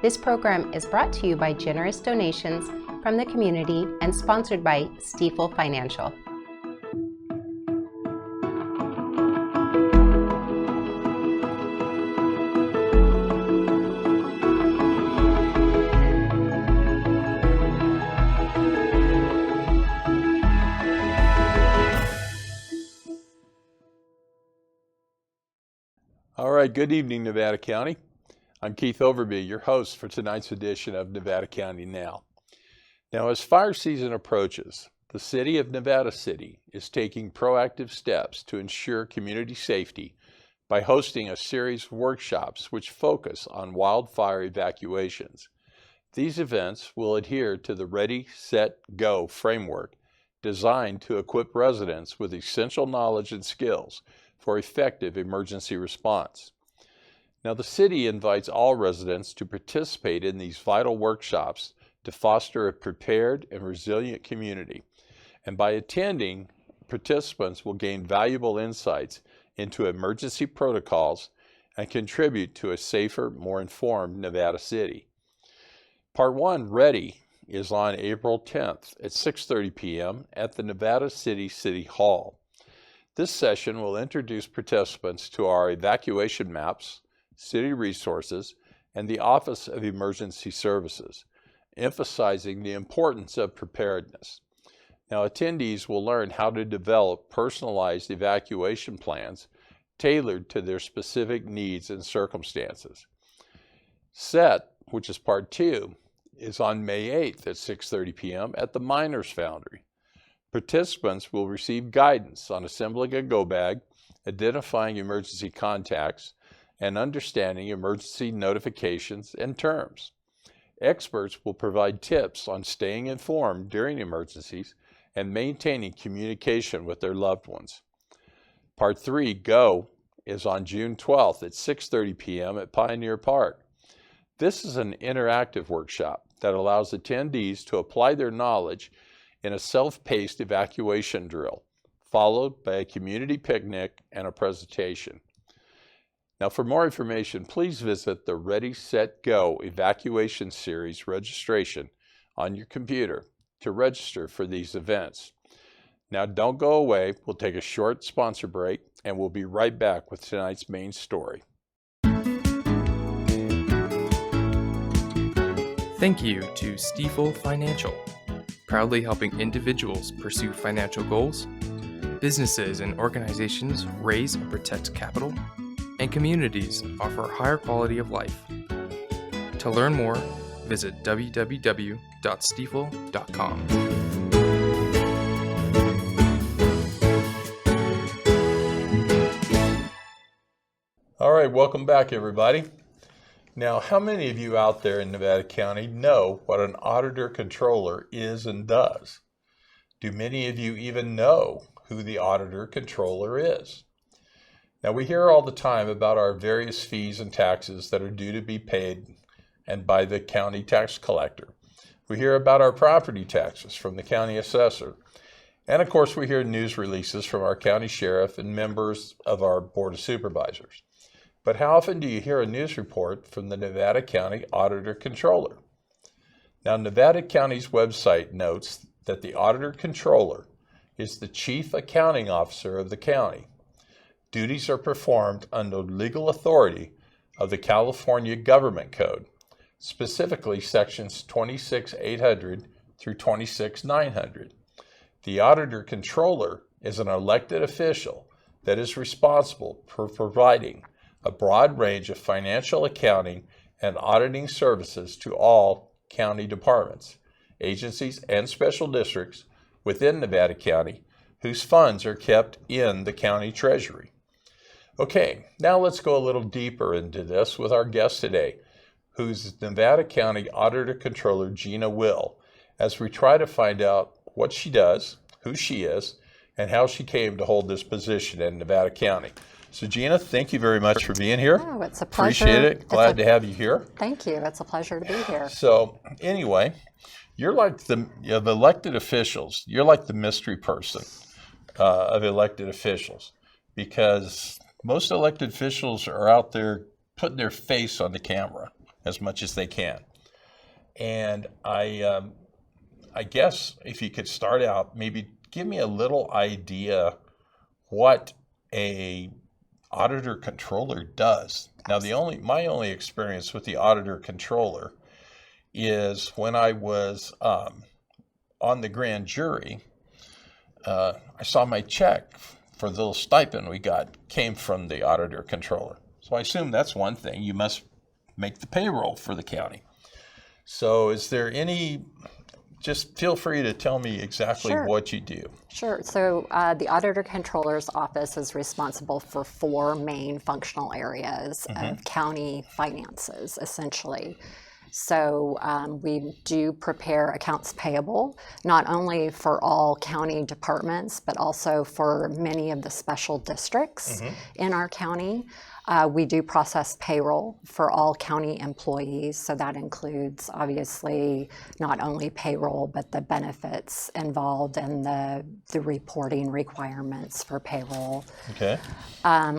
This program is brought to you by generous donations from the community and sponsored by Stifel Financial. All right, good evening, Nevada County. I'm Keith Overby, your host for tonight's edition of Nevada County Now. Now, as fire season approaches, the city of Nevada City is taking proactive steps to ensure community safety by hosting a series of workshops which focus on wildfire evacuations. These events will adhere to the Ready, Set, Go framework designed to equip residents with essential knowledge and skills for effective emergency response. Now, the city invites all residents to participate in these vital workshops to foster a prepared and resilient community. And by attending, participants will gain valuable insights into emergency protocols and contribute to a safer, more informed Nevada City. Part 1, Ready, is on April 10th at 6:30 p.m. at the Nevada City Hall. This session will introduce participants to our evacuation maps, city resources, and the Office of Emergency Services, emphasizing the importance of preparedness. Now, attendees will learn how to develop personalized evacuation plans tailored to their specific needs and circumstances. Set, which is Part 2, is on May 8th at 6:30 p.m. at the Miners Foundry. Participants will receive guidance on assembling a go bag, identifying emergency contacts, and understanding emergency notifications and terms. Experts will provide tips on staying informed during emergencies and maintaining communication with their loved ones. Part 3, Go, is on June 12th at 6:30 p.m. at Pioneer Park. This is an interactive workshop that allows attendees to apply their knowledge in a self-paced evacuation drill, followed by a community picnic and a presentation. Now, for more information, please visit the Ready, Set, Go Evacuation Series registration on your computer to register for these events. Now, don't go away. We'll take a short sponsor break, and we'll be right back with tonight's main story. Thank you to Stifel Financial, proudly helping individuals pursue financial goals, businesses and organizations raise and protect capital, and communities offer a higher quality of life. To learn more, visit www.stifel.com. All right, welcome back, everybody. Now, how many of you out there in Nevada County know what an Auditor-Controller is and does? Do many of you even know who the Auditor-Controller is? Now, we hear all the time about our various fees and taxes that are due to be paid and by the county tax collector. We hear about our property taxes from the county assessor. And of course, we hear news releases from our county sheriff and members of our Board of Supervisors. But how often do you hear a news report from the Nevada County Auditor-Controller? Now, Nevada County's website notes that the Auditor-Controller is the chief accounting officer of the county. Duties are performed under legal authority of the California Government Code, specifically sections 26,800 through 26,900. The Auditor-Controller is an elected official that is responsible for providing a broad range of financial accounting and auditing services to all county departments, agencies, and special districts within Nevada County whose funds are kept in the county treasury. Okay, now let's go a little deeper into this with our guest today, who's Nevada County Auditor-Controller Gina Will, as we try to find out what she does, who she is, and how she came to hold this position in Nevada County. So Gina, thank you very much for being here. Oh, it's a pleasure. Appreciate it. Glad to have you here. Thank you. It's a pleasure to be here. So anyway, you're like the elected officials. You're like the mystery person of elected officials, because most elected officials are out there putting their face on the camera as much as they can. And I guess if you could start out, maybe give me a little idea what a Auditor-Controller does. Now, my only experience with the Auditor-Controller is when I was on the grand jury. I saw my check for the little stipend we got came from the Auditor-Controller. So I assume that's one thing. You must make the payroll for the county. So is there just feel free to tell me exactly Sure. what you do. Sure. So the Auditor-Controller's office is responsible for 4 main functional areas of county finances, essentially. So we do prepare accounts payable, not only for all county departments, but also for many of the special districts in our county. We do process payroll for all county employees, so that includes obviously not only payroll, but the benefits involved and the reporting requirements for payroll. Okay.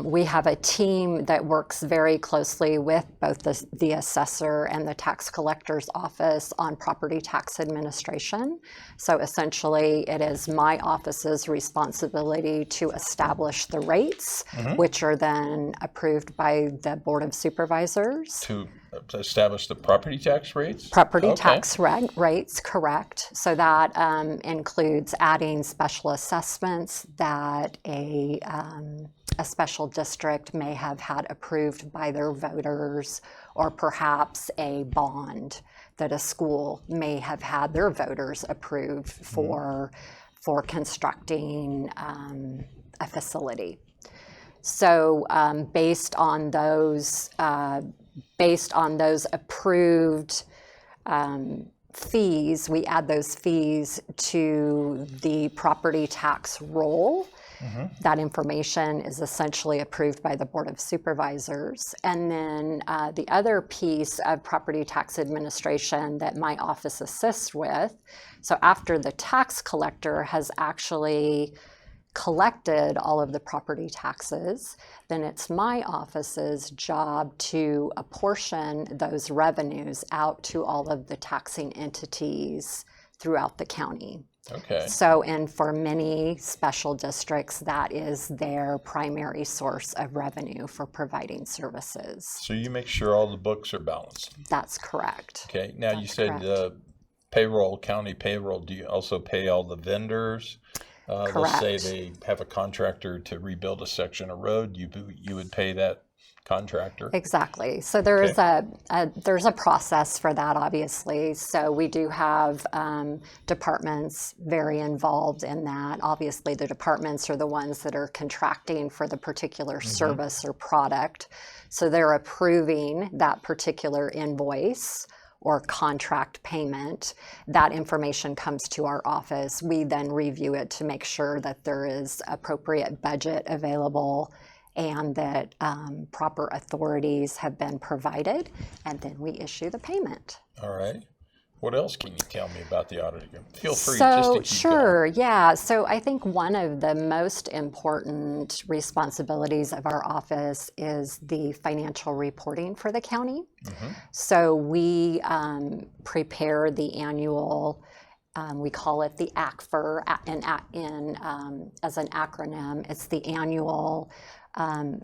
We have a team that works very closely with both the assessor and the tax collector's office on property tax administration. So essentially, it is my office's responsibility to establish the rates, which are then approved by the Board of Supervisors. To establish the property tax rates? Property tax rates, correct. So that includes adding special assessments that a special district may have had approved by their voters, or perhaps a bond that a school may have had their voters approved for constructing a facility. So based on those approved fees, we add those fees to the property tax roll. That information is essentially approved by the Board of Supervisors. And then the other piece of property tax administration that my office assists with, so after the tax collector has actually collected all of the property taxes, then it's my office's job to apportion those revenues out to all of the taxing entities throughout the county. Okay. So, and for many special districts, that is their primary source of revenue for providing services. So you make sure all the books are balanced. That's correct. Okay. Now you That's said correct. payroll, county payroll. Do you also pay all the vendors? Let's say they have a contractor to rebuild a section of road. You would pay that contractor. Exactly. So there is there's a process for that, obviously. So we do have departments very involved in that. Obviously, the departments are the ones that are contracting for the particular service or product. So they're approving that particular invoice or contract payment. That information comes to our office. We then review it to make sure that there is appropriate budget available and that proper authorities have been provided, and then we issue the payment. All right. What else can you tell me about the auditor? Feel free So, just to keep sure, yeah. So I think one of the most important responsibilities of our office is the financial reporting for the county. So we prepare the annual, we call it the ACFR, as an acronym. It's the annual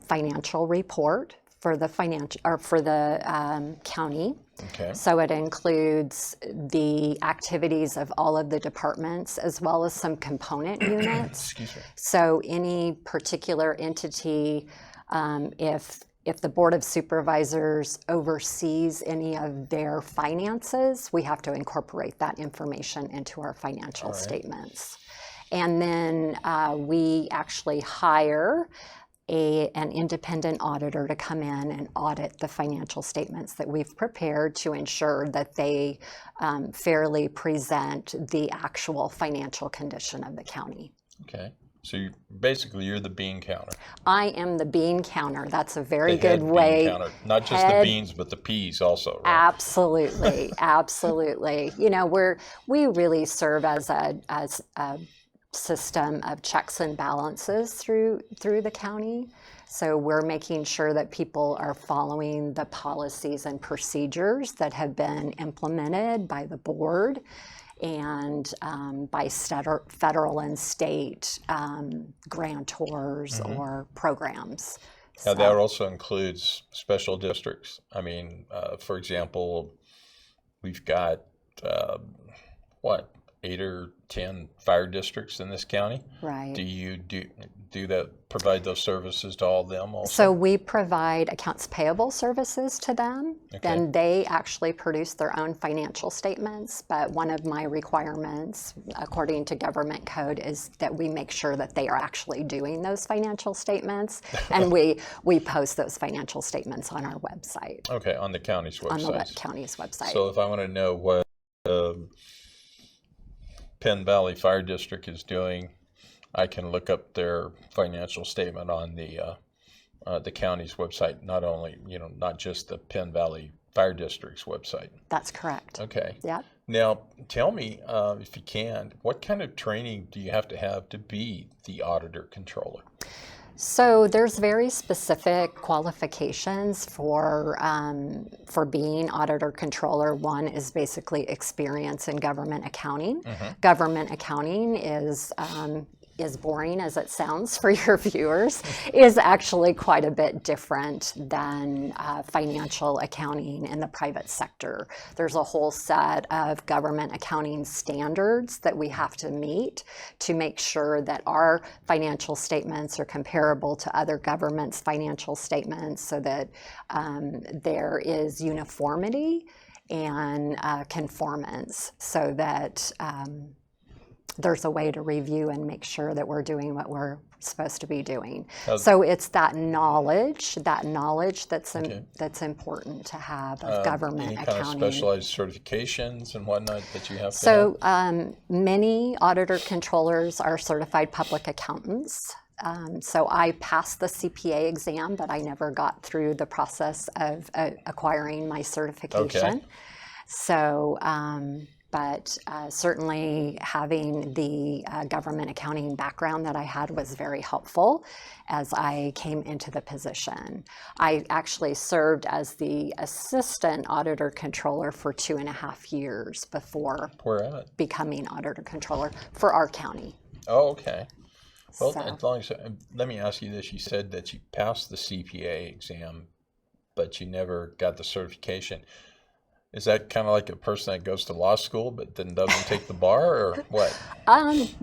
financial report for the county. Okay. So it includes the activities of all of the departments as well as some component units. Excuse me. So any particular entity, if the Board of Supervisors oversees any of their finances, we have to incorporate that information into our financial statements. And then we actually hire an independent auditor to come in and audit the financial statements that we've prepared to ensure that they fairly present the actual financial condition of the county. Okay. So you're the bean counter. I am the bean counter. That's a very The head good way. Bean counter. Not just the beans, but the peas also, right? Absolutely, absolutely. You know, we really serve as a system of checks and balances through the county. So we're making sure that people are following the policies and procedures that have been implemented by the board and by federal and state grantors or programs. Now, that also includes special districts. I mean, for example, we've got, 8 or 10 fire districts in this county? Right. Do you do that, provide those services to all of them also? So we provide accounts payable services to them. Okay. Then they actually produce their own financial statements. But one of my requirements, according to government code, is that we make sure that they are actually doing those financial statements. And we post those financial statements on our website. Okay, on the county's website. On the county's website. So if I want to know what Penn Valley Fire District is doing, I can look up their financial statement on the county's website. Not only, not just the Penn Valley Fire District's website. That's correct. Okay. Yeah. Now, tell me, if you can, what kind of training do you have to be the Auditor-Controller? So there's very specific qualifications for being Auditor-Controller. One is basically experience in government accounting. Government accounting is boring as it sounds for your viewers, is actually quite a bit different than financial accounting in the private sector. There's a whole set of government accounting standards that we have to meet to make sure that our financial statements are comparable to other governments' financial statements, so that there is uniformity and conformance, so that there's a way to review and make sure that we're doing what we're supposed to be doing. So it's that knowledge that's important to have of government any accounting. Kind of specialized certifications and whatnot that you have to So have? Many auditor controllers are certified public accountants. So I passed the CPA exam, but I never got through the process of acquiring my certification. Okay. So, but certainly having the government accounting background that I had was very helpful as I came into the position. I actually served as the assistant auditor controller for 2.5 years before becoming auditor controller for our county. Oh, okay. Well, So- as long as, let me ask you this. You said that you passed the CPA exam, but you never got the certification. Is that kind of like a person that goes to law school but then doesn't take the bar, or what?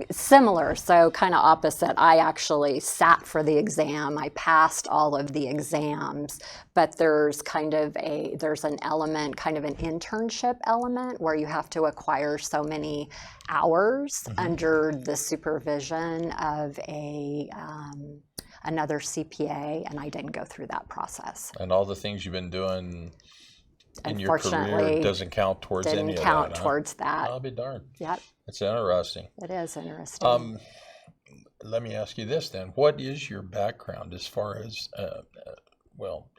Similar, so kind of opposite. I actually sat for the exam. I passed all of the exams, but there's an element, kind of an internship element, where you have to acquire so many hours under the supervision of another CPA, and I didn't go through that process. And all the things you've been doing in your career Unfortunately, doesn't count towards any of that. Didn't count towards that. I'll be darned. Yep, It's interesting. it is interesting. Let me ask you this then. What is your background as far as,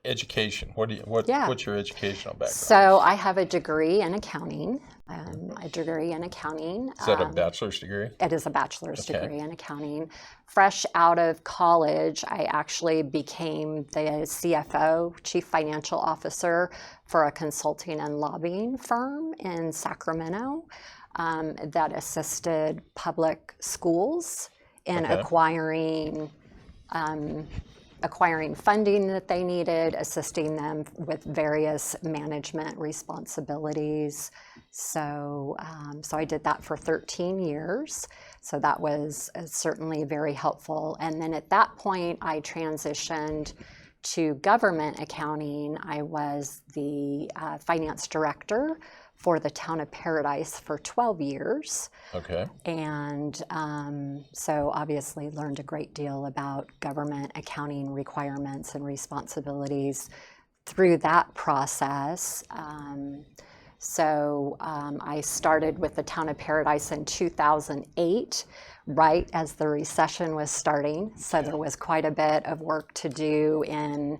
education? What's your educational background? So I have a degree in accounting. Is that a bachelor's degree? It is a bachelor's Okay. degree in accounting. Fresh out of college, I actually became the CFO, Chief Financial Officer, for a consulting and lobbying firm in Sacramento that assisted public schools in acquiring funding that they needed, assisting them with various management responsibilities. So I did that for 13 years. So that was certainly very helpful. And then at that point, I transitioned to government accounting. I was the finance director for the town of Paradise for 12 years. Okay. And so obviously learned a great deal about government accounting requirements and responsibilities through that process. I started with the town of Paradise in 2008, right as the recession was starting. So there was quite a bit of work to do in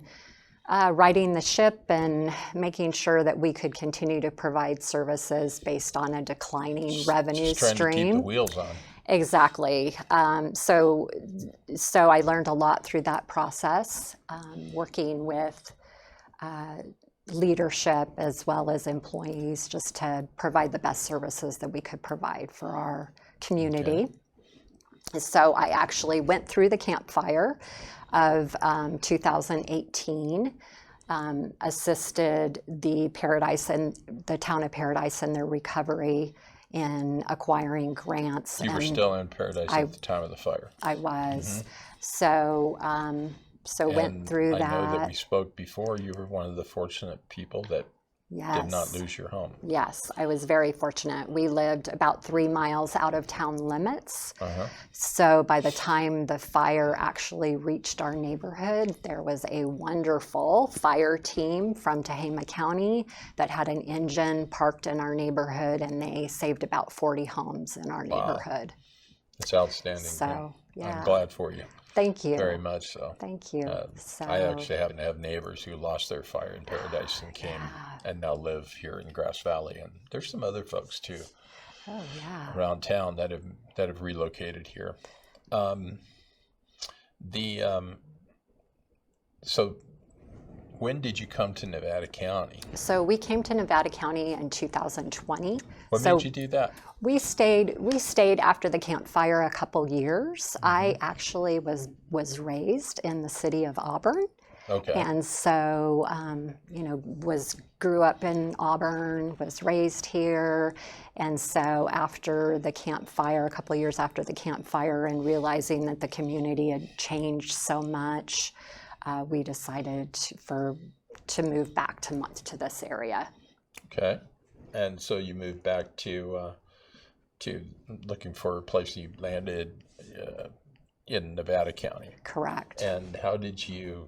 righting the ship and making sure that we could continue to provide services based on a declining revenue Just trying stream. to keep the wheels on. Exactly. So I learned a lot through that process, working with leadership as well as employees, just to provide the best services that we could provide for our community. Okay. So I actually went through the campfire of 2018, assisted the town of Paradise in their recovery in acquiring grants. You were still in Paradise at the time of the fire. I was. So went through that. I know that we spoke before. You were one of the fortunate people that did not lose your home. Yes, I was very fortunate. We lived about 3 miles out of town limits. So by the time the fire actually reached our neighborhood, there was a wonderful fire team from Tehama County that had an engine parked in our neighborhood, and they saved about 40 homes in our neighborhood. It's outstanding. So, yeah. I'm glad for you. Thank you. Very much so. Thank you. I actually happen to have neighbors who lost their fire in Paradise and came and now live here in Grass Valley, and there's some other folks too around town that have relocated here. So when did you come to Nevada County? So we came to Nevada County in 2020. What made you do that? We stayed after the campfire a couple years. I actually was raised in the city of Auburn. Okay. And so, grew up in Auburn, was raised here. And so after the campfire, a couple of years after the campfire, and realizing that the community had changed so much, we decided to move back to this area. Okay. And so you moved back to looking for a place. You landed in Nevada County. Correct. And how did you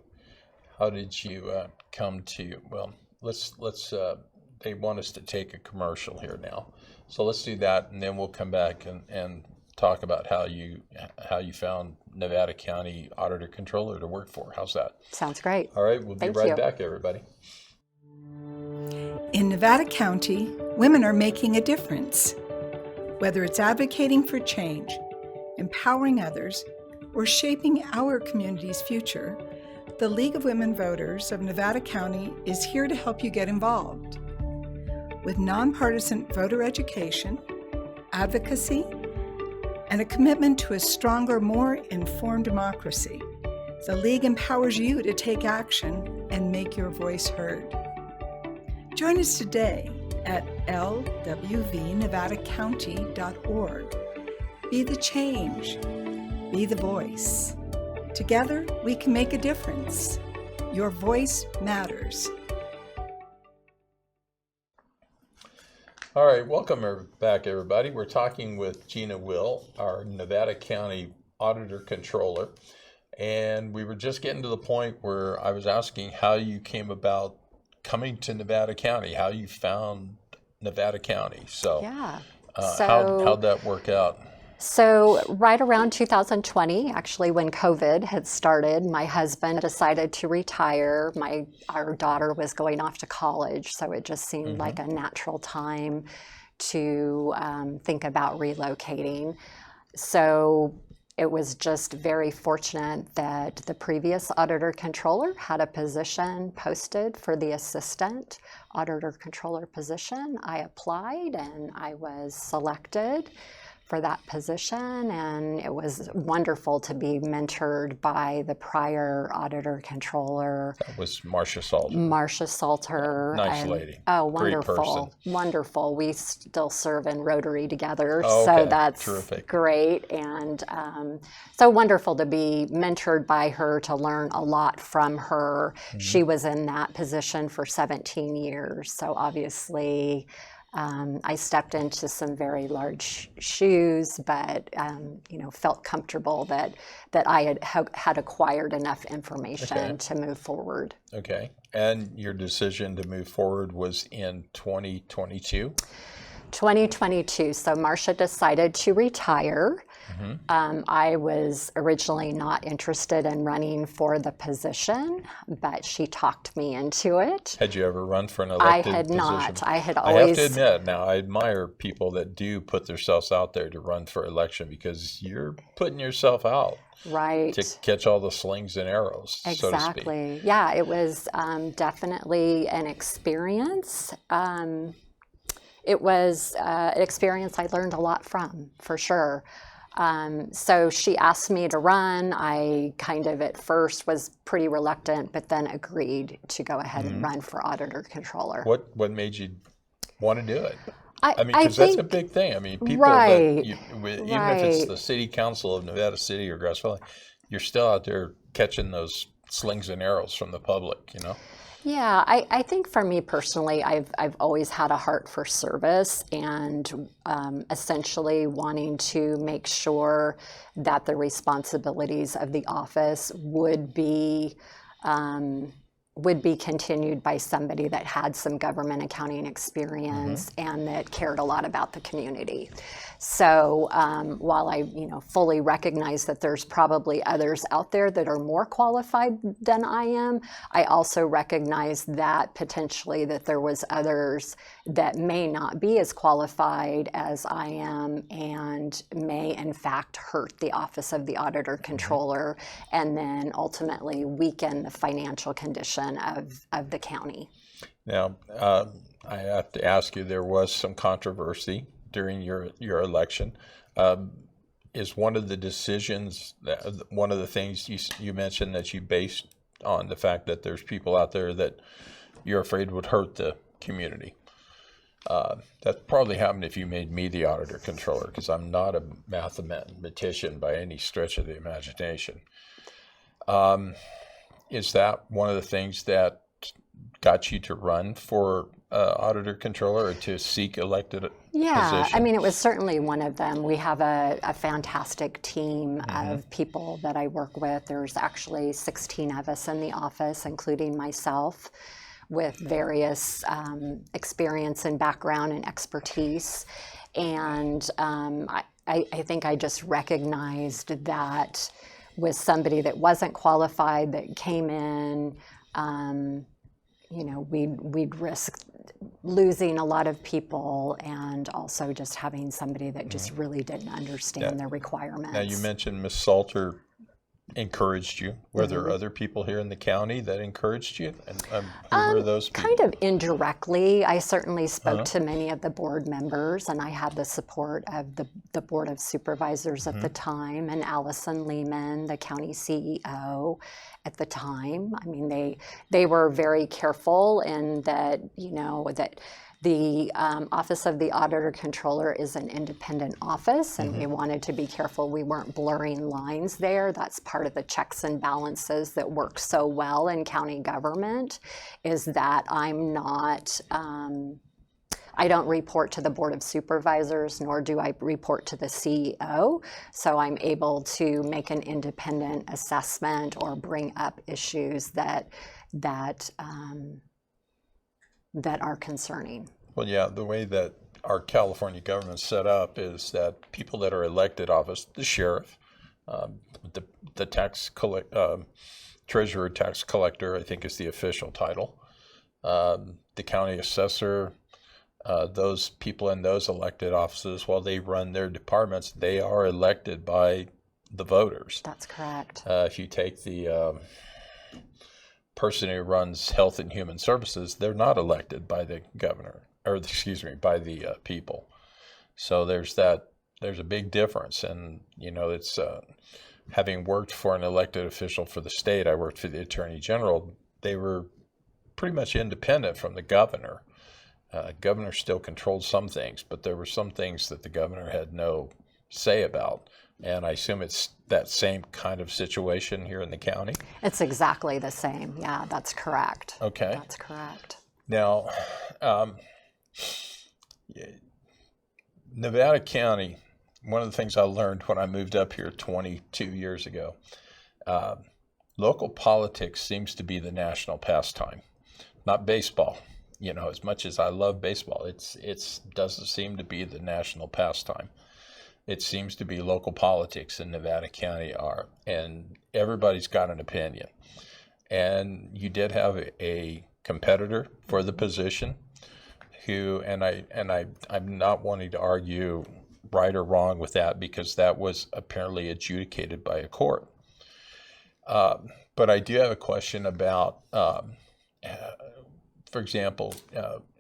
come to? Well, let's. They want us to take a commercial here now, so let's do that, and then we'll come back and talk about how you found Nevada County Auditor-Controller to work for. How's that? Sounds great. All right, we'll be right back, everybody. In Nevada County, women are making a difference. Whether it's advocating for change, empowering others, or shaping our community's future, the League of Women Voters of Nevada County is here to help you get involved. With nonpartisan voter education, advocacy, and a commitment to a stronger, more informed democracy, the League empowers you to take action and make your voice heard. Join us today at lwvnevadacounty.org. Be the change. Be the voice. Together, we can make a difference. Your voice matters. All right, welcome back, everybody. We're talking with Gina Will, our Nevada County Auditor-Controller, and we were just getting to the point where I was asking how you came about coming to Nevada County, how you found Nevada County. So, how'd that work out? So right around 2020, actually when COVID had started, my husband decided to retire. Our daughter was going off to college, so it just seemed like a natural time to think about relocating. So it was just very fortunate that the previous Auditor-Controller had a position posted for the assistant Auditor-Controller position. I applied and I was selected for that position, and it was wonderful to be mentored by the prior Auditor-Controller. That was Marcia Salter. Marcia Salter. Nice lady. Oh, Great wonderful. person. Wonderful. We still serve in Rotary together, Oh, so okay. that's Terrific. great. And so wonderful to be mentored by her, to learn a lot from her. She was in that position for 17 years, so obviously I stepped into some very large shoes, but felt comfortable that I had acquired enough information to move forward. Okay. And your decision to move forward was in 2022? 2022. So Marcia decided to retire. I was originally not interested in running for the position, but she talked me into it. Had you ever run for an I elected had position? not. I had I always. have to admit, now I admire people that do put themselves out there to run for election, because you're putting yourself out Right. to catch all the slings and arrows, so to speak. Exactly. Yeah, it was definitely an experience. It was an experience I learned a lot from, for sure. So she asked me to run. I kind of at first was pretty reluctant, but then agreed to go ahead and run for Auditor-Controller. What made you want to do it? I mean, because that's a big thing. I mean, people Right. even if it's the City Council of Nevada City or Grass Valley, you're still out there catching those slings and arrows from the public, you know? Yeah, I think for me personally, I've always had a heart for service, and essentially wanting to make sure that the responsibilities of the office would be continued by somebody that had some government accounting experience and that cared a lot about the community. So while I fully recognize that there's probably others out there that are more qualified than I am, I also recognize that potentially that there was others that may not be as qualified as I am and may in fact hurt the office of the Auditor-Controller and then ultimately weaken the financial condition of the county. Now, I have to ask you, there was some controversy during your election. Is one of the decisions, one of the things you mentioned that you based on the fact that there's people out there that you're afraid would hurt the community? That probably happened if you made me the Auditor-Controller, because I'm not a mathematician by any stretch of the imagination. Is that one of the things that got you to run for Auditor-Controller or to seek elected position? I mean, it was certainly one of them. We have a fantastic team of people that I work with. There's actually 16 of us in the office, including myself, with various experience and background and expertise. And I think I just recognized that with somebody that wasn't qualified that came in, we'd risk losing a lot of people, and also just having somebody that just really didn't understand their requirements. Now, you mentioned Ms. Salter encouraged you. Were there other people here in the county that encouraged you? And who were those people? Kind of indirectly. I certainly spoke to many of the board members, and I had the support of the Board of Supervisors at the time, and Allison Lehman, the county CEO at the time. I mean, they were very careful in that, that the Office of the Auditor-Controller is an independent office, and we wanted to be careful we weren't blurring lines there. That's part of the checks and balances that work so well in county government, is that I'm not, I don't report to the Board of Supervisors, nor do I report to the CEO. So I'm able to make an independent assessment or bring up issues that are concerning. Well, yeah, the way that our California government's set up is that people that are elected office, the sheriff, the treasurer, tax collector, I think is the official title, the county assessor, those people in those elected offices, while they run their departments, they are elected by the voters. That's correct. If you take the person who runs Health and Human Services, they're not elected by the governor, or by the people. So there's a big difference. And, it's having worked for an elected official for the state, I worked for the Attorney General, they were pretty much independent from the governor. Governor still controlled some things, but there were some things that the governor had no say about. And I assume it's that same kind of situation here in the county? It's exactly the same. Yeah, that's correct. Okay. That's correct. Now, Nevada County, one of the things I learned when I moved up here 22 years ago, local politics seems to be the national pastime, not baseball. As much as I love baseball, it doesn't seem to be the national pastime. it seems to be local politics in Nevada County and everybody's got an opinion. And you did have a competitor for the position who, I'm not wanting to argue right or wrong with that because that was apparently adjudicated by a court. But I do have a question about, for example,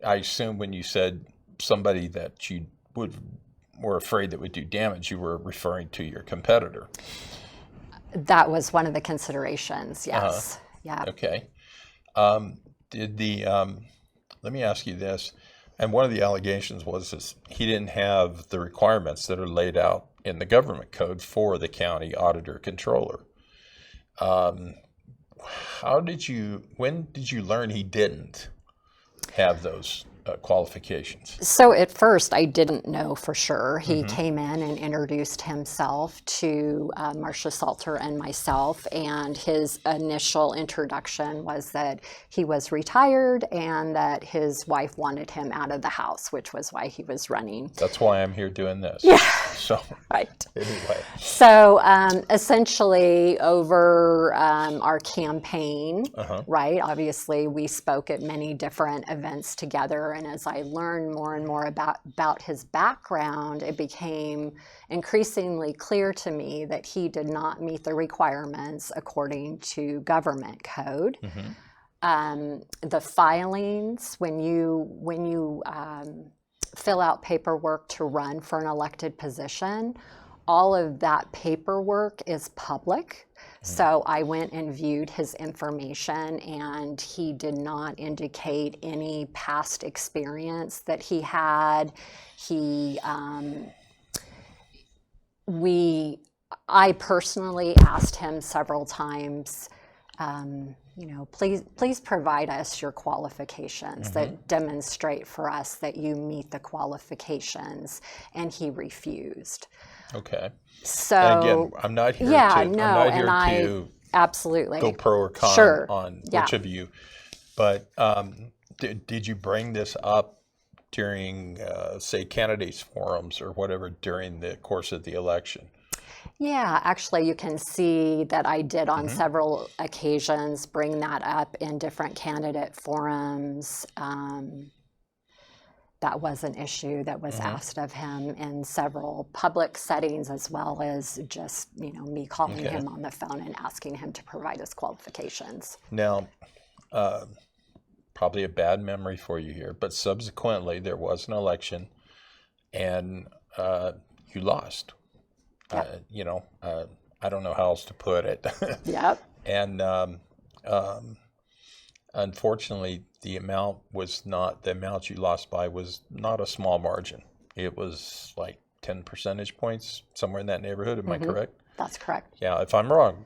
I assume when you said somebody that you were afraid that would do damage, you were referring to your competitor. That was one of the considerations, yes. Yeah. Okay. Let me ask you this. And one of the allegations was he didn't have the requirements that are laid out in the government code for the county auditor-controller. When did you learn he didn't have those qualifications? So at first I didn't know for sure. He came in and introduced himself to Marcia Salter and myself, and his initial introduction was that he was retired and that his wife wanted him out of the house, which was why he was running. That's why I'm here doing this. Yeah. So right. Anyway. So essentially over our campaign, right, obviously we spoke at many different events together, and as I learned more and more about his background, it became increasingly clear to me that he did not meet the requirements according to government code. The filings, when you fill out paperwork to run for an elected position, all of that paperwork is public. So I went and viewed his information, and he did not indicate any past experience that he had. I personally asked him several times, please provide us your qualifications that demonstrate for us that you meet the qualifications, and he refused. Okay. So and again, I'm not here to absolutely go pro or con on which of you, but did you bring this up during, say, candidates forums or whatever during the course of the election? Yeah, actually, you can see that I did on several occasions bring that up in different candidate forums. That was an issue that was asked of him in several public settings, as well as just, me calling him on the phone and asking him to provide his qualifications. Now, probably a bad memory for you here, but subsequently there was an election and you lost. Yep. I don't know how else to put it. Yep. And unfortunately, the amount you lost by was not a small margin. It was like 10 percentage points, somewhere in that neighborhood. Am I correct? That's correct. Yeah, if I'm wrong.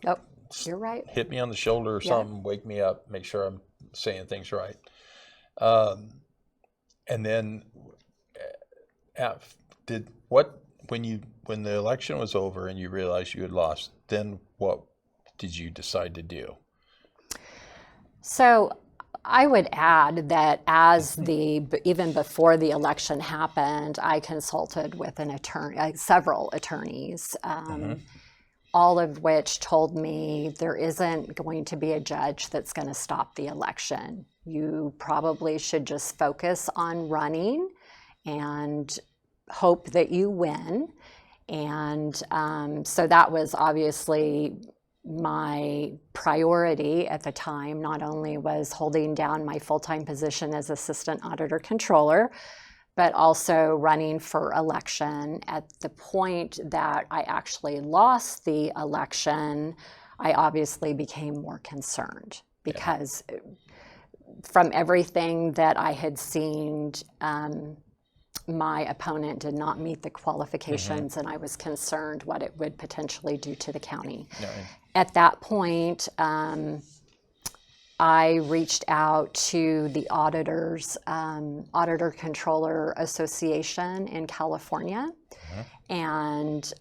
Nope, you're right. Hit me on the shoulder or something, wake me up, make sure I'm saying things right. And then when the election was over and you realized you had lost, then what did you decide to do? So I would add that even before the election happened, I consulted with several attorneys, all of which told me there isn't going to be a judge that's going to stop the election. You probably should just focus on running and hope that you win. And so that was obviously my priority at the time. Not only was holding down my full-time position as Assistant Auditor-Controller, but also running for election. At the point that I actually lost the election, I obviously became more concerned because from everything that I had seen, my opponent did not meet the qualifications, and I was concerned what it would potentially do to the county. At that point, I reached out to the Auditor-Controller Association in California and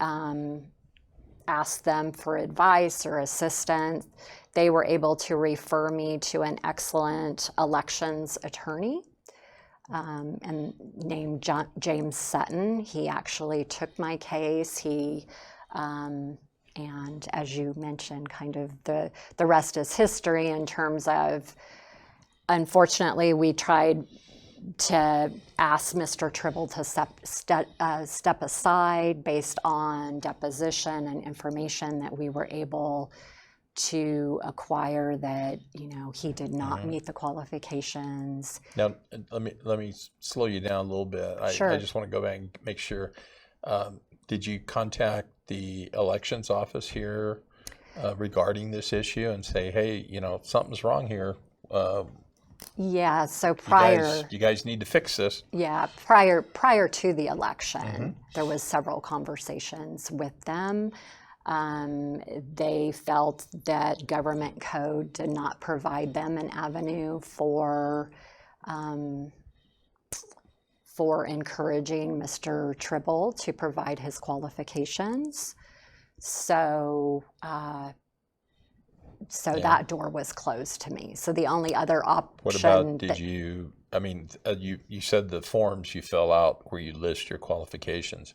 asked them for advice or assistance. They were able to refer me to an excellent elections attorney. and named James Sutton. He actually took my case. And as you mentioned, kind of the rest is history in terms of, unfortunately, we tried to ask Mr. Tribble to step aside based on deposition and information that we were able to acquire that, he did not meet the qualifications. Now, let me slow you down a little bit. Sure. I just want to go back and make sure. Did you contact the elections office here regarding this issue and say, hey, something's wrong here? Yeah, so you guys need to fix this. Yeah, prior to the election, there was several conversations with them. They felt that government code did not provide them an avenue for encouraging Mr. Tribble to provide his qualifications. So that door was closed to me. So the only other option. What about, you said the forms you fill out where you list your qualifications,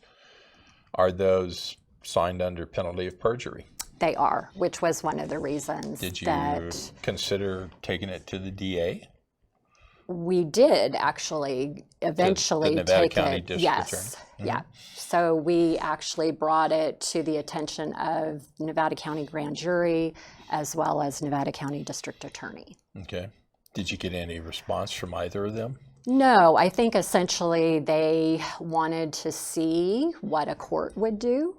are those signed under penalty of perjury? They are, which was one of the reasons. Did you consider taking it to the DA? We did actually eventually the Nevada take County it. District Yes, Attorney. yeah. So we actually brought it to the attention of Nevada County Grand Jury as well as Nevada County District Attorney. Okay. Did you get any response from either of them? No, I think essentially they wanted to see what a court would do,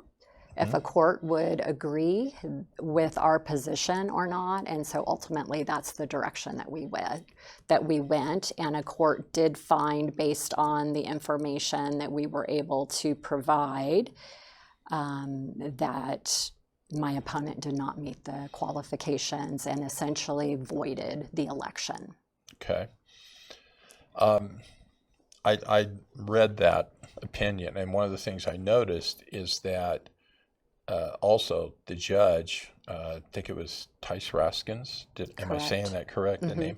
if a court would agree with our position or not. And so ultimately that's the direction that we went. And a court did find, based on the information that we were able to provide, that my opponent did not meet the qualifications and essentially voided the election. Okay. I read that opinion, and one of the things I noticed is that also the judge, I think it was Tice Raskins. Am I saying that correct, the name?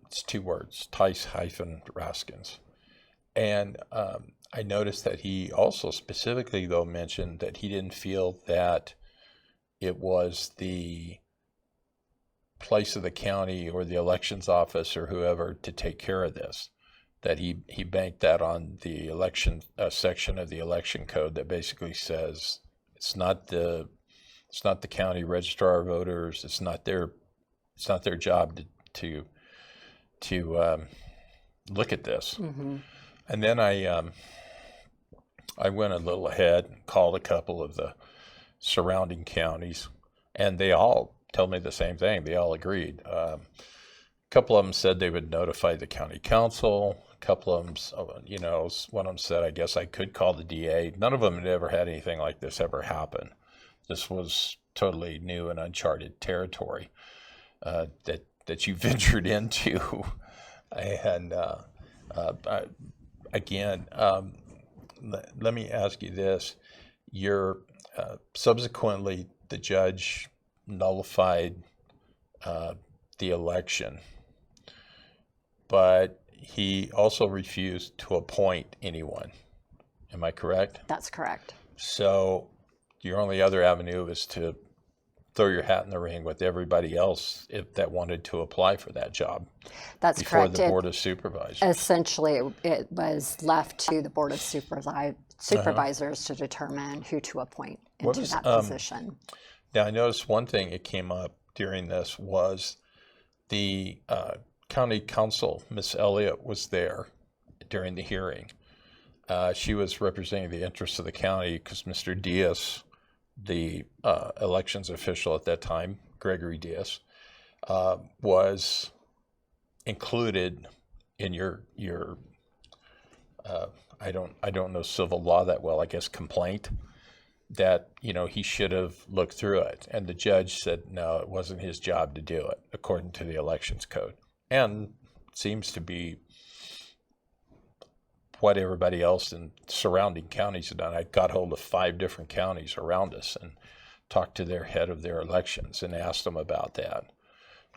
It's two words, Tice-Raskins. And I noticed that he also specifically, though, mentioned that he didn't feel that it was the place of the county or the elections office or whoever to take care of this, that he banked that on the election section of the election code that basically says it's not the county registrar of voters, it's not their job to look at this. And then I went a little ahead and called a couple of the surrounding counties, and they all told me the same thing. They all agreed. A couple of them said they would notify the county council. A couple of them, one of them said, I guess I could call the DA. None of them had ever had anything like this ever happen. This was totally new and uncharted territory that you ventured into. And let me ask you this. Subsequently, the judge nullified the election, but he also refused to appoint anyone. Am I correct? That's correct. So your only other avenue is to throw your hat in the ring with everybody else that wanted to apply for that job. That's correct. Before the Board of Supervisors. Essentially, it was left to the Board of Supervisors to determine who to appoint into that position. Now, I noticed one thing that came up during this was the county counsel, Miss Elliott, was there during the hearing. She was representing the interests of the county because Mr. Diaz, the elections official at that time, Gregory Diaz, was included in your I don't know civil law that well, I guess complaint, that he should have looked through it. And the judge said no, it wasn't his job to do it according to the elections code. And seems to be what everybody else in surrounding counties have done. I got hold of 5 different counties around us and talked to their head of their elections and asked them about that.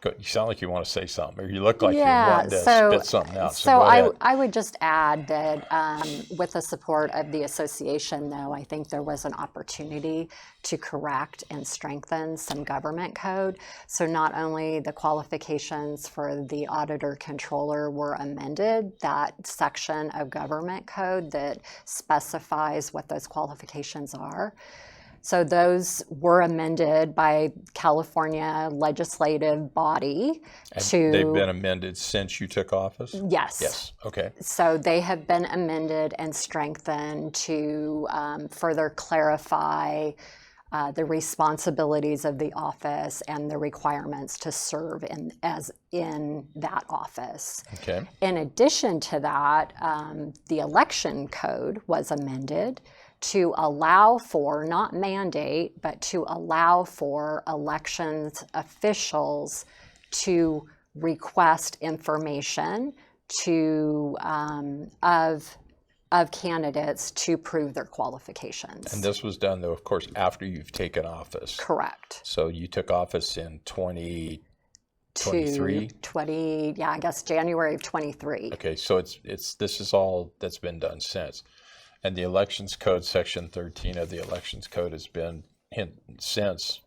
You sound like you want to say something, or you look like Yeah, you're wanting to spit something out. So so go ahead. I would just add that with the support of the association, though, I think there was an opportunity to correct and strengthen some government code. So not only the qualifications for the auditor-controller were amended, that section of government code that specifies what those qualifications are. So those were amended by California legislative body to... They've been amended since you took office? Yes. Yes, okay. So they have been amended and strengthened to further clarify the responsibilities of the office and the requirements to serve in that office. Okay. In addition to that, the election code was amended to allow for, not mandate, but to allow for elections officials to request information to of candidates to prove their qualifications. And this was done, though, of course, after you've taken office. Correct. So you took office in 2023? Yeah, I guess January of 23. Okay, so this is all that's been done since. And the Elections Code, Section 13 of the Elections Code has been since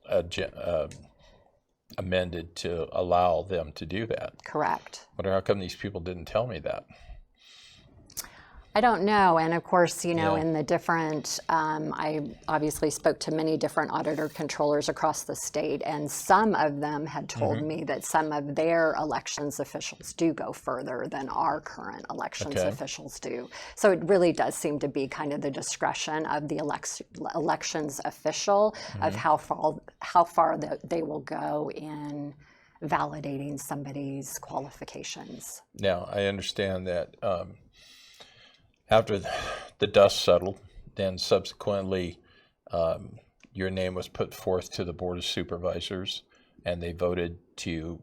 amended to allow them to do that. Correct. But how come these people didn't tell me that? I don't know. And of course, you know, Yeah. in the different, I obviously spoke to many different auditor controllers across the state, and some of them had told me that some of their elections officials do go further than our current elections Okay. officials do. So it really does seem to be kind of the discretion of the elections official of how far they will go in validating somebody's qualifications. Now, I understand that after the dust settled, then subsequently your name was put forth to the Board of Supervisors, and they voted to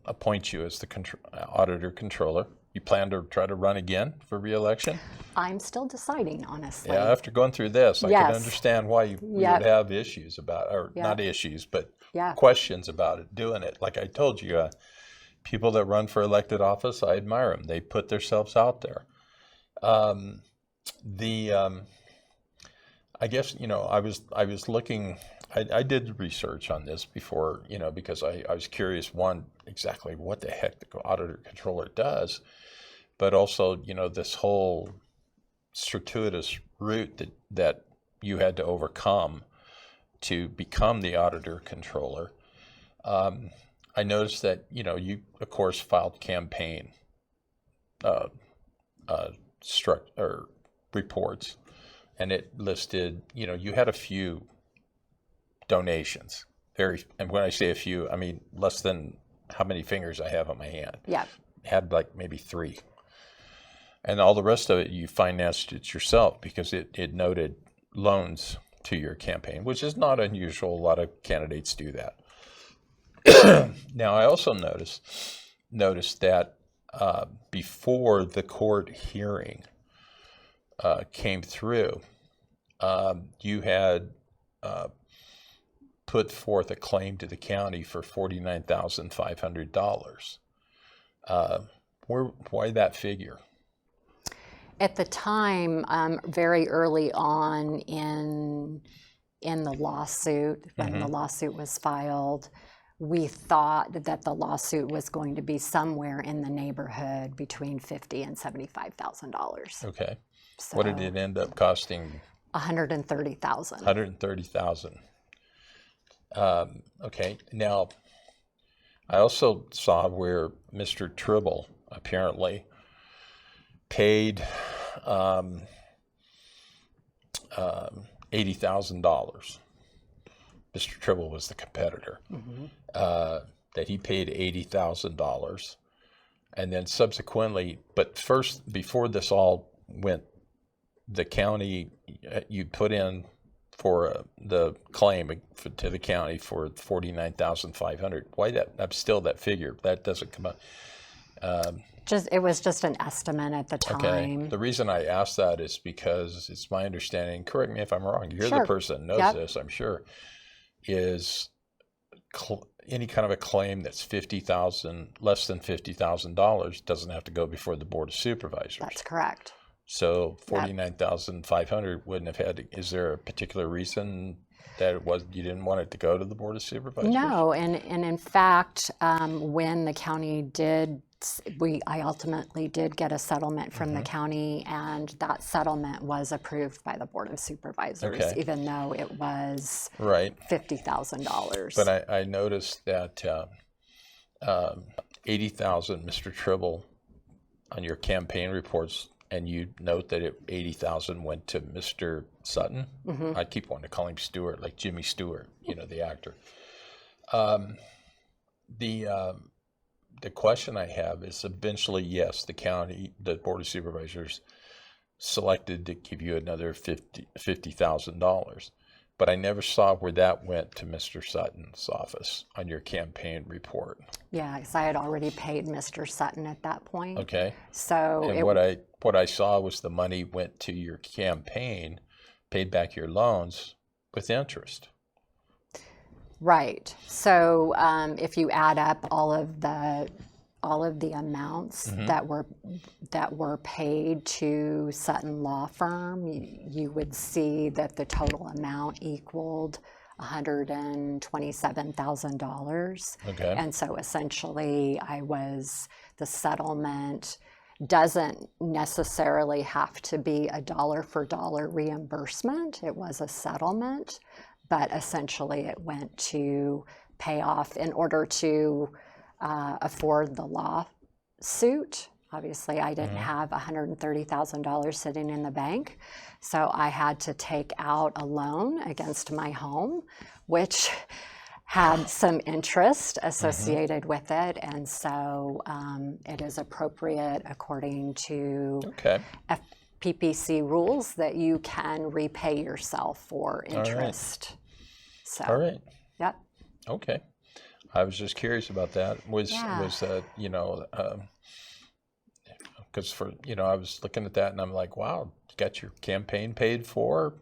appoint you as the Auditor-Controller. You plan to try to run again for re-election? I'm still deciding, honestly. Yeah, after going through this, I Yes. can understand why you would Yep. have issues about, or Yep. not issues, but Yeah. questions about it, doing it. Like I told you, people that run for elected office, I admire them. They put themselves out there. I guess, you know, I was looking, I did research on this before, you know, because I was curious, one, exactly what the heck the Auditor-Controller does, but also, you know, this whole circuitous route that you had to overcome to become the Auditor-Controller. I noticed that, you know, you, of course, filed campaign reports, and it listed, you know, you had a few donations. And when I say a few, I mean less than how many fingers I have on my hand. Yeah. Had like maybe 3. And all the rest of it, you financed it yourself because it noted loans to your campaign, which is not unusual. A lot of candidates do that. Now, I also noticed that before the court hearing came through, you had put forth a claim to the county for $49,500. Why that figure? At the time, very early on in the lawsuit, when the lawsuit was filed, we thought that the lawsuit was going to be somewhere in the neighborhood between $50,000 and $75,000. Okay. So, What did it end up costing? $130,000. $130,000. Okay. Now, I also saw where Mr. Tribble apparently paid $80,000. Mr. Tribble was the competitor. That he paid $80,000, and then subsequently, but first, before this all went, the county, you put in for the claim to the county for $49,500. Why that? Still that figure that doesn't come up. It was just an estimate at the time. Okay. The reason I ask that is because it's my understanding. Correct me if I'm wrong. You're Sure. the person who knows Yep. this, I'm sure. Is any kind of a claim that's less than $50,000 doesn't have to go before the Board of Supervisors. That's correct. So 49,500 wouldn't have had to, is there a particular reason that you didn't want it to go to the Board of Supervisors? No, and in fact, when the county did, I ultimately did get a settlement from the county, and that settlement was approved by the Board of Supervisors, even though it was $50,000. But I noticed that $80,000, Mr. Tribble, on your campaign reports, and you note that $80,000 went to Mr. Sutton. I keep wanting to call him Stewart, like Jimmy Stewart, the actor. The question I have is, eventually, yes, the Board of Supervisors selected to give you another $50,000, but I never saw where that went to Mr. Sutton's office on your campaign report. Yeah, because I had already paid Mr. Sutton at that point. Okay. So and what I saw was the money went to your campaign, paid back your loans with interest. Right. So if you add up all of the amounts that were paid to Sutton Law Firm, you would see that the total amount equaled $127,000. Okay. And so essentially, the settlement doesn't necessarily have to be a dollar for dollar reimbursement. It was a settlement, but essentially it went to pay off in order to afford the lawsuit. Obviously, I didn't have $130,000 sitting in the bank, so I had to take out a loan against my home, which had some interest associated with it, and so it is appropriate according to PPC rules that you can repay yourself for interest. All right. Yep. Okay. I was just curious about that. Was that, because I was looking at that and I'm like, wow, you got your campaign paid for,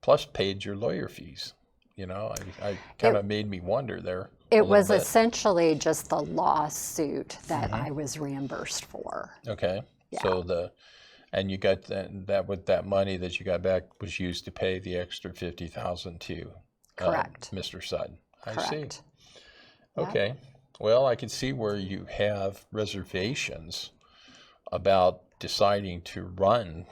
plus paid your lawyer fees. I kind of made me wonder there. It was essentially just the lawsuit that I was reimbursed for. Okay. Yeah. So and you got that with that money that you got back was used to pay the extra $50,000 to Mr. Sutton. I see. Okay. Yeah. Well, I can see where you have reservations about deciding to run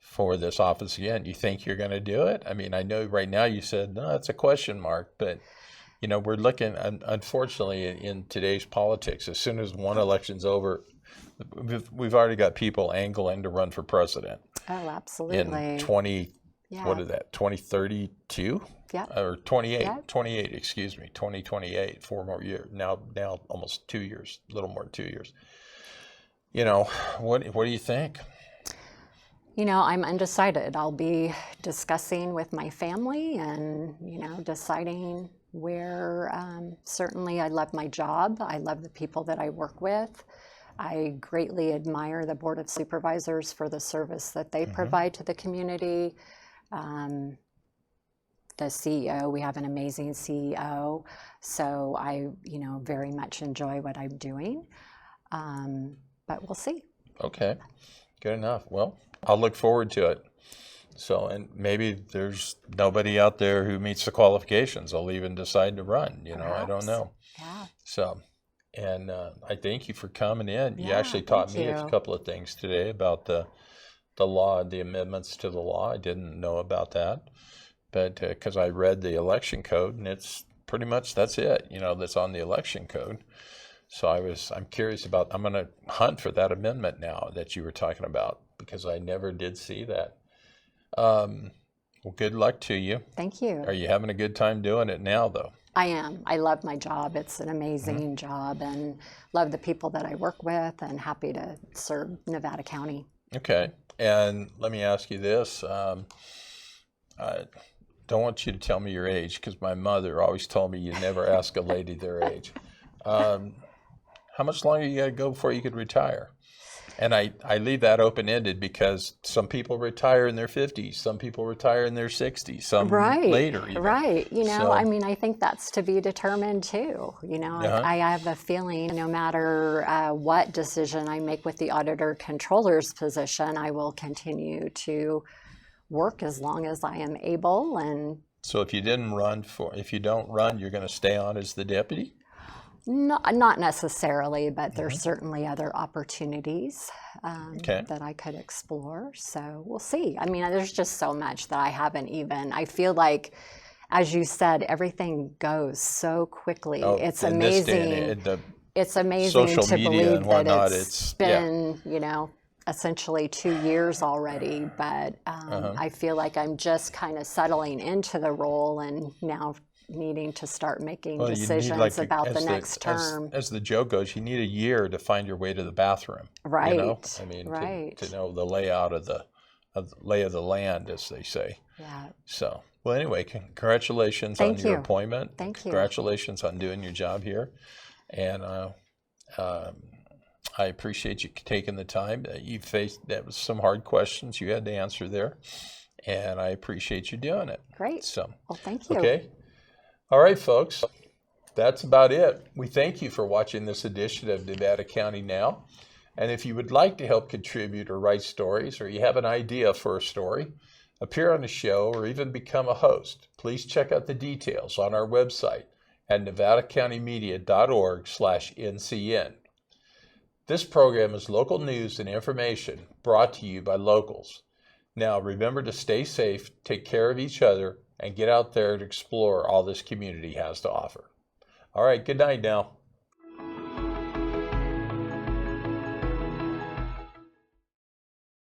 for this office again. You think you're going to do it? I mean, I know right now you said, no, it's a question mark, but we're looking, unfortunately, in today's politics, as soon as one election's over, we've already got people angling to run for president. Oh, absolutely. In 2032? Yeah. Or 2028, excuse me, 2028, 4 more years. Now almost 2 years, a little more than 2 years. What do you think? I'm undecided. I'll be discussing with my family and, deciding where, certainly I love my job. I love the people that I work with. I greatly admire the Board of Supervisors for the service that they provide to the community. The CEO, we have an amazing CEO, so I, very much enjoy what I'm doing, but we'll see. Okay, good enough. Well, I'll look forward to it. So, and maybe there's nobody out there who meets the qualifications. I'll even decide to run, Perhaps. I don't know. Yeah. So, and I thank you for coming in. You Yeah, actually taught thank me a you. couple of things today about the law, the amendments to the law. I didn't know about that. But because I read the election code, and it's pretty much, that's it, that's on the election code. So I'm curious about, I'm going to hunt for that amendment now that you were talking about, because I never did see that. Well, good luck to you. Thank you. Are you having a good time doing it now, though? I am. I love my job. It's an amazing job, and love the people that I work with, and happy to serve Nevada County. Okay. And let me ask you this. I don't want you to tell me your age, because my mother always told me you never ask a lady their age. How much longer you got to go before you could retire? And I leave that open-ended because some people retire in their 50s, some people retire in their 60s, some later even. Right. You know, So- I mean, I think that's to be determined too. You know, I have a feeling no matter what decision I make with the Auditor-Controller's position, I will continue to work as long as I am able. And So if you don't run, you're going to stay on as the deputy? not necessarily, but there's certainly other opportunities Okay. that I could explore. So we'll see. I mean, there's just so much that I haven't even, I feel like, as you said, everything goes so quickly. Oh, It's in this day amazing. and age, It's amazing social to media believe and whatnot, that it's- it's been, you know, essentially 2 years already, but I feel like I'm just kind of settling into the role and now needing to start making well, you need, decisions like, about as the next term. As the joke goes, you need a year to find your way to the bathroom. Right. You know? I mean, Right. to know the layout of the lay of the land, as they say. Yeah. So, well, anyway, congratulations on Thank your you. appointment. Thank you. Congratulations on doing your job here. And I appreciate you taking the time. That was some hard questions you had to answer there. And I appreciate you doing it. Great. So, Well, thank you. okay. All right, folks. That's about it. We thank you for watching this edition of Nevada County Now. And if you would like to help contribute or write stories, or you have an idea for a story, appear on the show, or even become a host, please check out the details on our website at nevadacountymedia.org/ncn. This program is local news and information brought to you by locals. Now, remember to stay safe, take care of each other, and get out there to explore all this community has to offer. All right, good night now.